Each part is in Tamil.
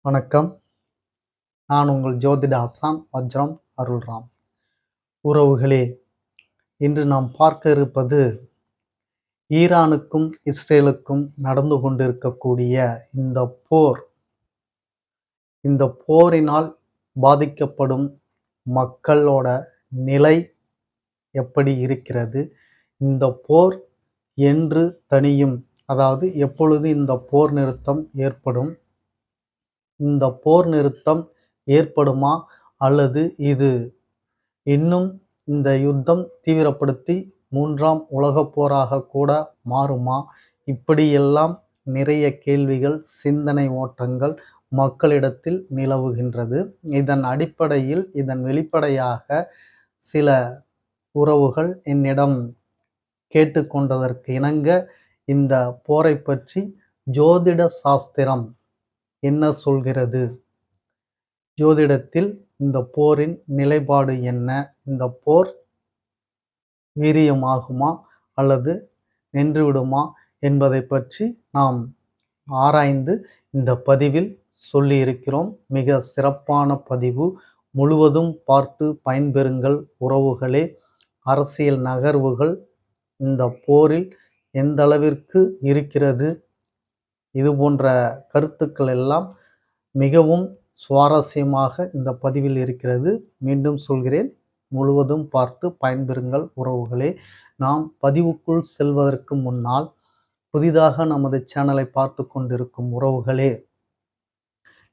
வணக்கம். நான் உங்கள் ஜோதிட ஆசான் வஜ்ரம் அருள்ராம். உறவுகளே, இன்று நாம் பார்க்க இருப்பது ஈரானுக்கும் இஸ்ரேலுக்கும் நடந்து கொண்டிருக்கக்கூடிய இந்த போர். இந்த போரினால் பாதிக்கப்படும் மக்களோட நிலை எப்படி இருக்கிறது? இந்த போர் என்று தணியும்? அதாவது எப்பொழுது இந்த போர் நிறுத்தம் ஏற்படும்? இந்த போர் நிறுத்தம் ஏற்படுமா அல்லது இது இன்னும் இந்த யுத்தம் தீவிரப்படுத்தி 3ஆம் உலகப் போராக கூட மாறுமா? இப்படியெல்லாம் நிறைய கேள்விகள், சிந்தனை ஓட்டங்கள் மக்களிடத்தில் நிலவுகின்றது. இதன் அடிப்படையில், இதன் வெளிப்படையாக சில உறவுகள் என்னிடம் கேட்டுக்கொண்டதற்கு இணங்க இந்த போரை பற்றி ஜோதிட சாஸ்திரம் என்ன சொல்கிறது? ஜோதிடத்தில் இந்த போரின் நிலைப்பாடு என்ன? இந்த போர் வீரியமாகுமா அல்லது நின்றுவிடுமா என்பதை பற்றி நாம் ஆராய்ந்து இந்த பதிவில் சொல்லியிருக்கிறோம். மிக சிறப்பான பதிவு. முழுவதும் பார்த்து பயன்பெறுங்கள் உறவுகளே. அரசியல் நகர்வுகள் இந்த போரில் எந்த அளவிற்கு இருக்கிறது, இது போன்ற கருத்துக்கள் எல்லாம் மிகவும் சுவாரஸ்யமாக இந்த பதிவில் இருக்கிறது. மீண்டும் சொல்கிறேன், முழுவதும் பார்த்து பயன்பெறுங்கள் உறவுகளே. நாம் பதிவுக்குள் செல்வதற்கு முன்னால் புதிதாக நமது சேனலை பார்த்து கொண்டிருக்கும் உறவுகளே,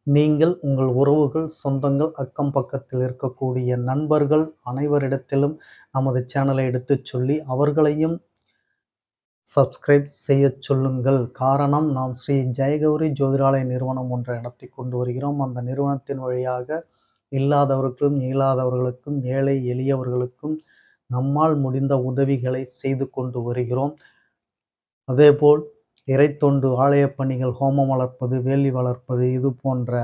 நீங்கள் உங்கள் உறவுகள், சொந்தங்கள், அக்கம் பக்கத்தில் இருக்கக்கூடிய நண்பர்கள் அனைவரிடத்திலும் நமது சேனலை எடுத்துச் சொல்லி அவர்களையும் சப்ஸ்கிரைப் செய்ய சொல்லுங்கள். காரணம், நாம் ஸ்ரீ ஜெயகௌரி ஜோதிடாலய நிறுவனம் ஒன்றை நடத்தி கொண்டு வருகிறோம். அந்த நிறுவனத்தின் வழியாக இல்லாதவர்களுக்கும் இயலாதவர்களுக்கும் ஏழை எளியவர்களுக்கும் நம்மால் முடிந்த உதவிகளை செய்து கொண்டு வருகிறோம். அதேபோல் இறைத்தொண்டு, ஆலய பணிகள், ஹோமம் வளர்ப்பது, வேலி வளர்ப்பது, இது போன்ற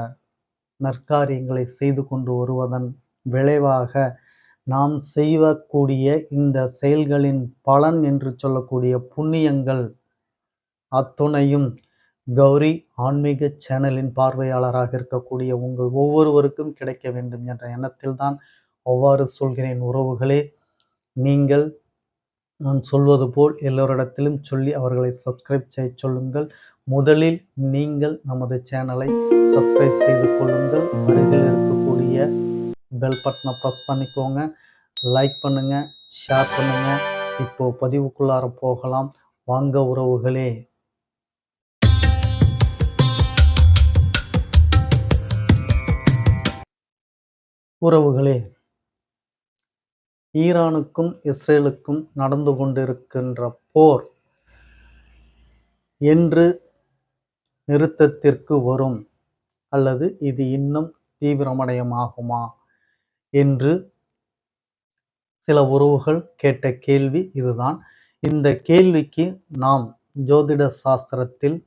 நற்காரியங்களை செய்து கொண்டு வருவதன் விளைவாக நாம் செய்யக்கூடிய இந்த செயல்களின் பலன் என்று சொல்லக்கூடிய புண்ணியங்கள் அத்துணையும் கௌரி ஆன்மீக சேனலின் பார்வையாளராக இருக்கக்கூடிய உங்கள் ஒவ்வொருவருக்கும் கிடைக்க வேண்டும் என்ற எண்ணத்தில் தான் அவ்வாறு சொல்கிறேன் உறவுகளே. நீங்கள் நான் சொல்வது போல் எல்லோரிடத்திலும் சொல்லி அவர்களை சப்ஸ்கிரைப் செய்ய சொல்லுங்கள். முதலில் நீங்கள் நமது சேனலை சப்ஸ்கிரைப் செய்து கொள்ளுங்கள். அருகில் இருக்கக்கூடிய பெல் பட்டனை ப்ரெஸ் பண்ணிக்கோங்க. லைக் பண்ணுங்க, ஷேர் பண்ணுங்க. இப்போ பதிவுக்குள்ளார போகலாம் வாங்க உறவுகளே. உறவுகளே, ஈரானுக்கும் இஸ்ரேலுக்கும் நடந்து கொண்டிருக்கின்ற போர் என்று நிறுத்தத்திற்கு வரும் அல்லது இது இன்னும் தீவிரமடையமாகுமா என்று சில உறவுகள் கேட்ட கேள்வி இதுதான். இந்த கேள்விக்கு நாம் ஜோதிட சாஸ்திரத்தில்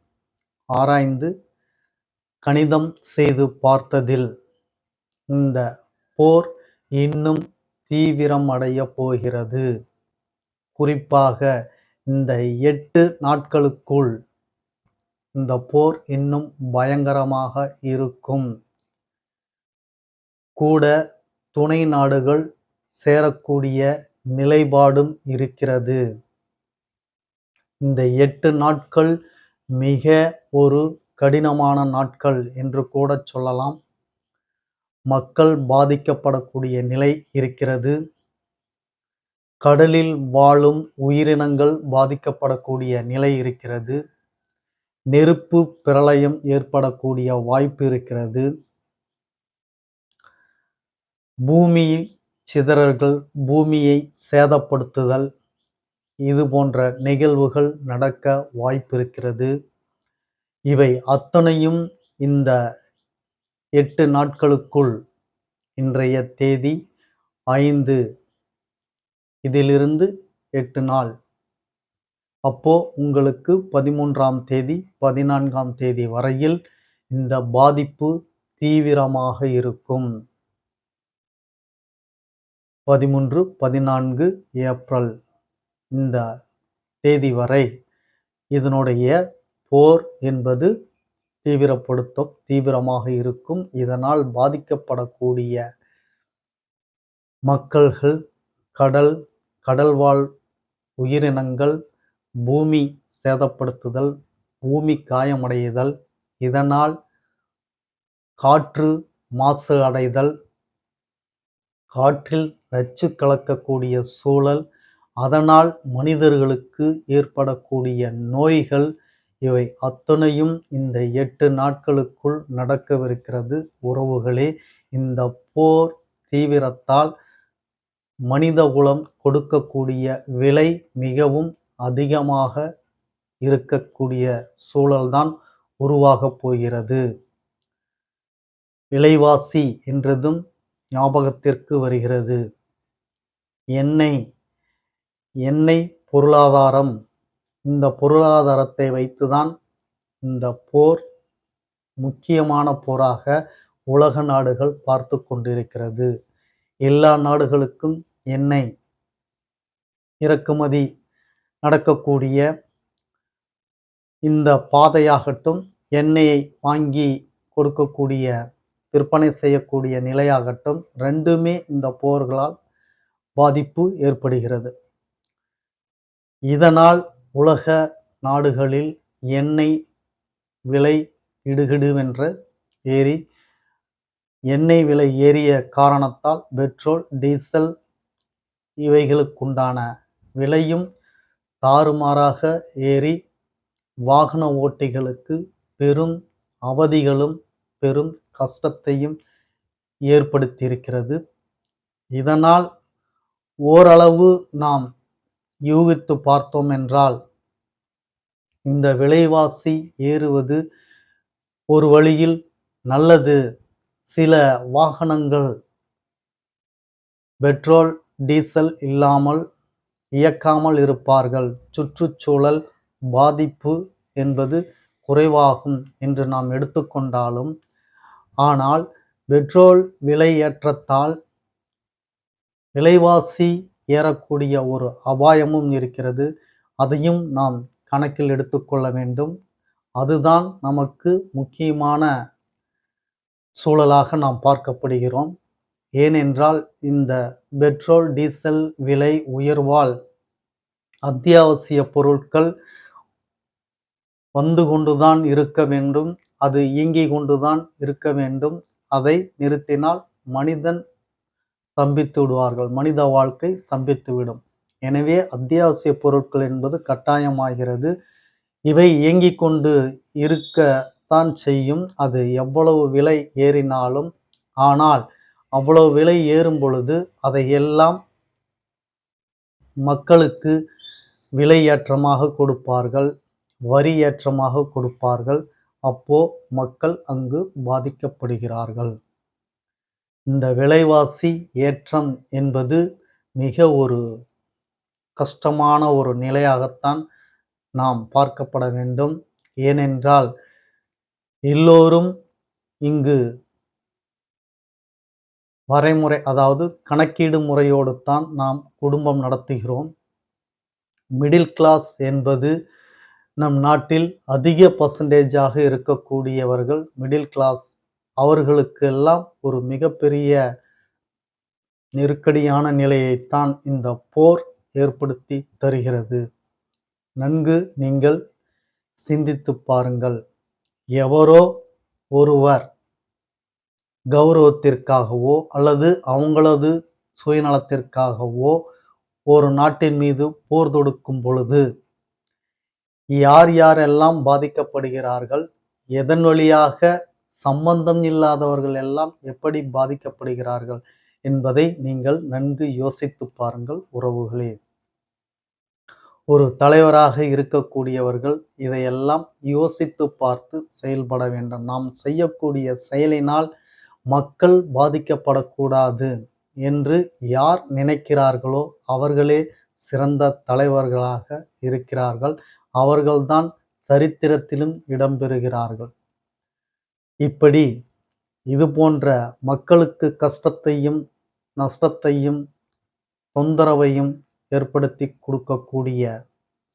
ஆராய்ந்து கணிதம் செய்து பார்த்ததில் இந்த போர் இன்னும் தீவிரமடைய போகிறது. குறிப்பாக இந்த 8 நாட்களுக்குள் இந்த போர் இன்னும் பயங்கரமாக இருக்கும். கூட துணை நாடுகள் சேரக்கூடிய நிலைப்பாடும் இருக்கிறது. இந்த 8 நாட்கள் மிக ஒரு கடினமான நாட்கள் என்று கூட சொல்லலாம். மக்கள் பாதிக்கப்படக்கூடிய நிலை இருக்கிறது. கடலில் வாழும் உயிரினங்கள் பாதிக்கப்படக்கூடிய நிலை இருக்கிறது. நெருப்பு பிரளயம் ஏற்படக்கூடிய வாய்ப்பு இருக்கிறது. பூமி சிதறல்கள், பூமியை சேதப்படுத்துதல், இது போன்ற நிகழ்வுகள் நடக்க வாய்ப்பிருக்கிறது. இவை அத்தனையும் இந்த 8 நாட்களுக்குள், இன்றைய தேதி 5, இதிலிருந்து 8 நாள், அப்போ உங்களுக்கு 13ஆம் தேதி 14ஆம் தேதி வரையில் இந்த பாதிப்பு தீவிரமாக இருக்கும். 13, 14 ஏப்ரல் இந்த தேதி வரை இதனுடைய போர் என்பது தீவிரமாக இருக்கும். இதனால் பாதிக்கப்படக்கூடிய மக்கள்கள், கடல், கடல்வாழ் உயிரினங்கள், பூமி சேதப்படுத்துதல், பூமி காயமடைதல், இதனால் காற்று மாசு அடைதல், காற்றில் நச்சு கலக்கக்கூடிய சூழல், அதனால் மனிதர்களுக்கு ஏற்படக்கூடிய நோய்கள், இவை அத்தனையும் இந்த 8 நாட்களுக்குள் நடக்கவிருக்கிறது உறவுகளே. இந்த போர் தீவிரத்தால் மனிதகுலம் கொடுக்கக்கூடிய விலை மிகவும் அதிகமாக இருக்கக்கூடிய சூழல்தான் உருவாகப் போகிறது. விலைவாசி என்றதும் ஞாபகத்திற்கு வருகிறது. எண்ணெய் பொருளாதாரம். இந்த பொருளாதாரத்தை வைத்துதான் இந்த போர் முக்கியமான போராக உலக நாடுகள் பார்த்து கொண்டிருக்கிறது. எல்லா நாடுகளுக்கும் எண்ணெய் இறக்குமதி நடக்கக்கூடிய இந்த பாதையாகட்டும், எண்ணெயை வாங்கி கொடுக்கக்கூடிய விற்பனை செய்யக்கூடிய நிலையாகட்டும், ரெண்டுமே இந்த போர்களால் பாதிப்பு ஏற்படுகிறது. இதனால் உலக நாடுகளில் எண்ணெய் விலை இடுகிடுவென்று ஏறி, எண்ணெய் விலை ஏறிய காரணத்தால் பெட்ரோல், டீசல் இவைகளுக்குண்டான விலையும் தாறுமாறாக ஏறி வாகன ஓட்டிகளுக்கு பெரும் அவதிகளும் பெரும் கஷ்டத்தையும் ஏற்படுத்தியிருக்கிறது. இதனால் ஓரளவு நாம் யூகித்து பார்த்தோம் என்றால், இந்த விலைவாசி ஏறுவது ஒரு வழியில் நல்லது. சில வாகனங்கள் பெட்ரோல், டீசல் இல்லாமல் இயக்காமல் இருப்பார்கள். சுற்றுச்சூழல் பாதிப்பு என்பது குறைவாகும் என்று நாம் எடுத்துக்கொண்டாலும், ஆனால் பெட்ரோல் விலை ஏற்றத்தால் விலைவாசி ஏறக்கூடிய ஒரு அபாயமும் இருக்கிறது. அதையும் நாம் கணக்கில் எடுத்துக்கொள்ள வேண்டும். அதுதான் நமக்கு முக்கியமான சூழலாக நாம் பார்க்கப்படுகிறோம். ஏனென்றால் இந்த பெட்ரோல், டீசல் விலை உயர்வால் அத்தியாவசிய பொருட்கள் வந்து கொண்டுதான் இருக்க வேண்டும். அது இயங்கிக் கொண்டுதான் இருக்க வேண்டும். அதை நிறுத்தினால் மனிதன் ஸ்தம்பித்து விடுவார்கள். மனித வாழ்க்கை ஸ்தம்பித்துவிடும். எனவே அத்தியாவசிய பொருட்கள் என்பது கட்டாயமாகிறது. இவை இயங்கிக் கொண்டு இருக்கத்தான் செய்யும். அது எவ்வளவு விலை ஏறினாலும். ஆனால் அவ்வளவு விலை ஏறும் பொழுது அதையெல்லாம் மக்களுக்கு விலை ஏற்றமாக கொடுப்பார்கள், வரி ஏற்றமாக கொடுப்பார்கள். அப்போ மக்கள் அங்கு பாதிக்கப்படுகிறார்கள். இந்த விலைவாசி ஏற்றம் என்பது மிக ஒரு கஷ்டமான ஒரு நிலையாகத்தான் நாம் பார்க்கப்பட வேண்டும். ஏனென்றால் எல்லோரும் இங்கு வரைமுறை, அதாவது கணக்கீடு முறையோடு தான் நாம் குடும்பம் நடத்துகிறோம். மிடில் கிளாஸ் என்பது நம் நாட்டில் அதிக பர்சன்டேஜாக இருக்கக்கூடியவர்கள் மிடில் கிளாஸ். அவர்களுக்கெல்லாம் ஒரு மிகப்பெரிய நெருக்கடியான நிலையைத்தான் இந்த போர் ஏற்படுத்தி தருகிறது. நன்கு நீங்கள் சிந்தித்து பாருங்கள். எவரோ ஒருவர் கௌரவத்திற்காகவோ அல்லது அவங்களது சுயநலத்திற்காகவோ ஒரு நாட்டின் மீது போர் தொடுக்கும் பொழுது யார் யாரெல்லாம் பாதிக்கப்படுகிறார்கள், எதன் வழியாக சம்பந்தம் இல்லாதவர்கள் எல்லாம் எப்படி பாதிக்கப்படுகிறார்கள் என்பதை நீங்கள் நன்கு யோசித்து பாருங்கள் உறவுகளே. ஒரு தலைவராக இருக்கக்கூடியவர்கள் இதையெல்லாம் யோசித்து பார்த்து செயல்பட வேண்டும். நாம் செய்யக்கூடிய செயலினால் மக்கள் பாதிக்கப்படக்கூடாது என்று யார் நினைக்கிறார்களோ அவர்களே சிறந்த தலைவர்களாக இருக்கிறார்கள். அவர்கள்தான் சரித்திரத்திலும் இடம்பெறுகிறார்கள். இப்படி இது போன்ற மக்களுக்கு கஷ்டத்தையும் நஷ்டத்தையும் தொந்தரவையும் ஏற்படுத்தி கொடுக்கக்கூடிய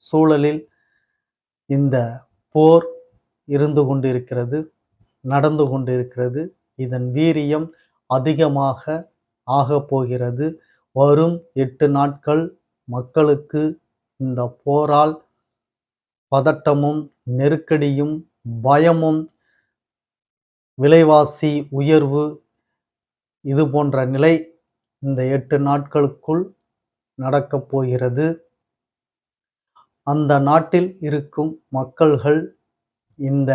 சூழலில் இந்த போர் இருந்து கொண்டிருக்கிறது, நடந்து கொண்டிருக்கிறது. இதன் வீரியம் அதிகமாக ஆகப்போகிறது. வரும் 8 நாட்கள் மக்களுக்கு இந்த போரால் பதட்டமும், நெருக்கடியும், பயமும், விலைவாசி உயர்வு இது போன்ற நிலை இந்த 8 நாட்களுக்குள் நடக்கப் போகிறது. அந்த நாட்டில் இருக்கும் மக்கள்கள் இந்த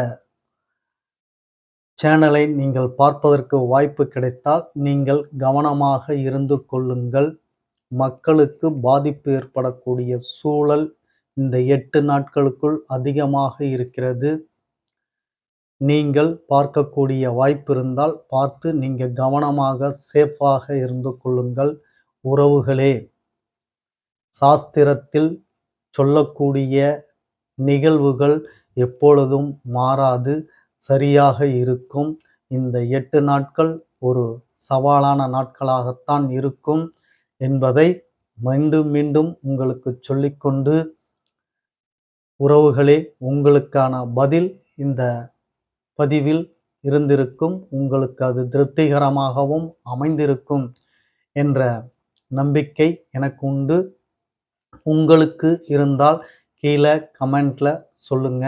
சேனலை நீங்கள் பார்ப்பதற்கு வாய்ப்பு கிடைத்தால் நீங்கள் கவனமாக இருந்து கொள்ளுங்கள். மக்களுக்கு பாதிப்பு ஏற்படக்கூடிய சூழல் இந்த 8 நாட்களுக்குள் அதிகமாக இருக்கிறது. நீங்கள் பார்க்கக்கூடிய வாய்ப்பு இருந்தால் பார்த்து நீங்க கவனமாக சேஃபாக இருந்து கொள்ளுங்கள். உறவுகளே, சாஸ்திரத்தில் சொல்லக்கூடிய நிகழ்வுகள் எப்பொழுதும் மாறாது, சரியாக இருக்கும். இந்த 8 நாட்கள் ஒரு சவாலான நாட்களாகத்தான் இருக்கும் என்பதை மீண்டும் மீண்டும் உங்களுக்கு சொல்லிக்கொண்டு, உறவுகளே, உங்களுக்கான பதில் இந்த பதிவில் இருந்திருக்கும். உங்களுக்கு அது திருப்திகரமாகவும் அமைந்திருக்கும் என்ற நம்பிக்கை எனக்கு உண்டு. உங்களுக்கு இருந்தால் கீழே கமெண்ட்ல சொல்லுங்க.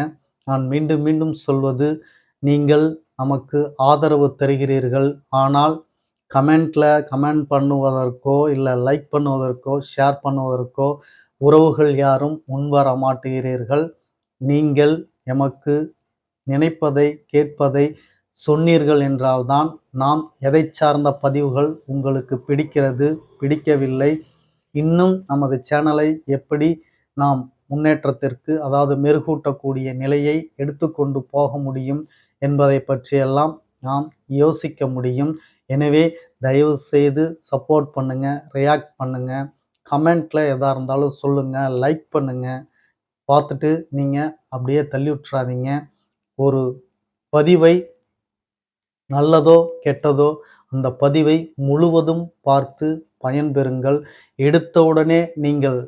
நான் மீண்டும் மீண்டும் சொல்வது, நீங்கள் நமக்கு ஆதரவு தருகிறீர்கள். ஆனால் கமெண்ட்ல கமெண்ட் பண்ணுவதற்கோ, இல்லை லைக் பண்ணுவதற்கோ, ஷேர் பண்ணுவதற்கோ உறவுகள் யாரும் முன்வர மாட்டீர்கள். நீங்கள் எமக்கு நினைப்பதை, கேட்பதை சொன்னீர்கள் என்றால்தான் நாம் எதை சார்ந்த பதிவுகள் உங்களுக்கு பிடிக்கிறது, பிடிக்கவில்லை, இன்னும் நமது சேனலை எப்படி நாம் முன்னேற்றத்திற்கு, அதாவது மெருகூட்டக்கூடிய நிலையை எடுத்துக்கொண்டு போக முடியும் என்பதை பற்றியெல்லாம் நாம் யோசிக்க முடியும். எனவே தயவு செய்து சப்போர்ட் பண்ணுங்க, ரியாக்ட் பண்ணுங்க, கமெண்ட்ல எதா இருந்தாலும் சொல்லுங்க, லைக் பண்ணுங்க. பார்த்துட்டு நீங்க அப்படியே தள்ளி விட்டுறாதீங்க. ஒரு பதிவை நல்லதோ கெட்டதோ அந்த பதிவை முழுவதும் பார்த்து பயன்பெறுங்கள். எடுத்தவுடனே நீங்கள்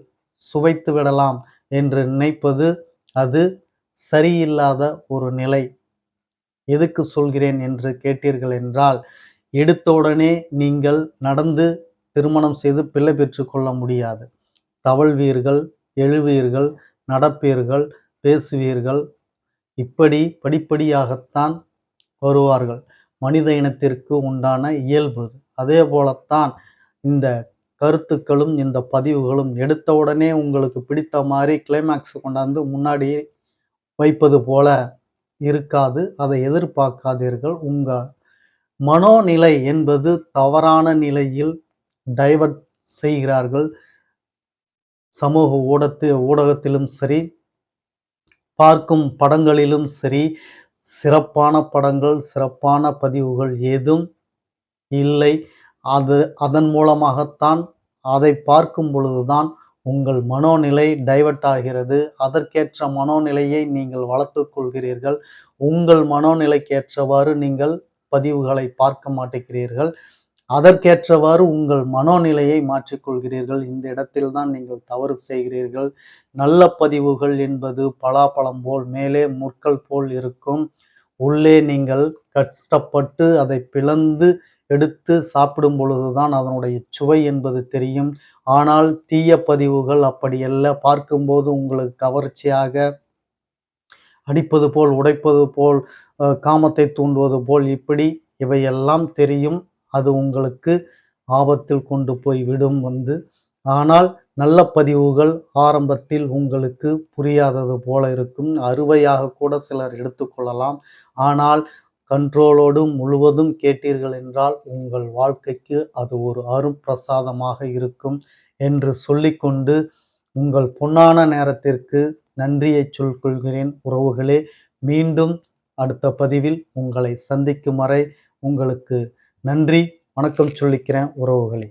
சுவைத்து விடலாம் என்று நினைப்பது அது சரியில்லாத ஒரு நிலை. எதுக்கு சொல்கிறேன் என்று கேட்டீர்கள் என்றால், எடுத்தவுடனே நீங்கள் நடந்து திருமணம் செய்து பிள்ளை பெற்றுக்கொள்ள முடியாது. தவழ்வீர்கள், எழுவீர்கள், நடப்பீர்கள், பேசுவீர்கள், இப்படி படிப்படியாகத்தான் வருவார்கள். மனித இனத்திற்கு உண்டான இயல்பு. அதே போலத்தான் இந்த கருத்துக்களும், இந்த பதிவுகளும் எடுத்தவுடனே உங்களுக்கு பிடித்த மாதிரி கிளைமேக்ஸ் கொண்டாந்து முன்னாடி வைப்பது போல இருக்காது. அதை எதிர்பார்க்காதீர்கள். உங்க மனோநிலை என்பது தவறான நிலையில் டைவர்ட் செய்கிறார்கள். சமூக ஊடகத்திலும் சரி, பார்க்கும் படங்களிலும் சரி, சிறப்பான படங்கள், சிறப்பான பதிவுகள் ஏதும் இல்லை. அதன் மூலமாகத்தான் அதை பார்க்கும் பொழுதுதான் உங்கள் மனோநிலை டைவர்ட் ஆகிறது. அதற்கேற்ற மனோநிலையை நீங்கள் வளர்த்துக் கொள்கிறீர்கள். உங்கள் மனோநிலைக்கேற்றவாறு நீங்கள் பதிவுகளை பார்க்க மாட்டேங்கிறீர்கள். அதற்கேற்றவாறு உங்கள் மனோநிலையை மாற்றிக்கொள்கிறீர்கள். இந்த இடத்தில்தான் நீங்கள் தவறு செய்கிறீர்கள். நல்ல பதிவுகள் என்பது பலாப்பழம் போல் மேலே முற்கள் போல் இருக்கும். உள்ளே நீங்கள் கஷ்டப்பட்டு அதை பிளந்து எடுத்து சாப்பிடும் பொழுதுதான் அதனுடைய சுவை என்பது தெரியும். ஆனால் தீய பதிவுகள் அப்படியல்ல. பார்க்கும்போது உங்களுக்கு கவர்ச்சியாக, அடிப்பது போல், உடைப்பது போல், காமத்தை தூண்டுவது போல், இப்படி இவையெல்லாம் தெரியும். அது உங்களுக்கு ஆபத்தில் கொண்டு போய் விடும் வந்து. ஆனால் நல்ல பதிவுகள் ஆரம்பத்தில் உங்களுக்கு புரியாதது போல இருக்கும். அறுவையாக கூட சிலர் எடுத்துக்கொள்ளலாம். ஆனால் கண்ட்ரோலோடு முழுவதும் கேட்டீர்கள் என்றால் உங்கள் வாழ்க்கைக்கு அது ஒரு அரும்பிரசாதமாக இருக்கும் என்று சொல்லிக்கொண்டு, உங்கள் பொன்னான நேரத்திற்கு நன்றியை சொல்கொள்கிறேன் உறவுகளே. மீண்டும் அடுத்த பதிவில் உங்களை சந்திக்கும் வரை உங்களுக்கு நன்றி, வணக்கம் சொல்லிக்கிறேன் உறவுகளே.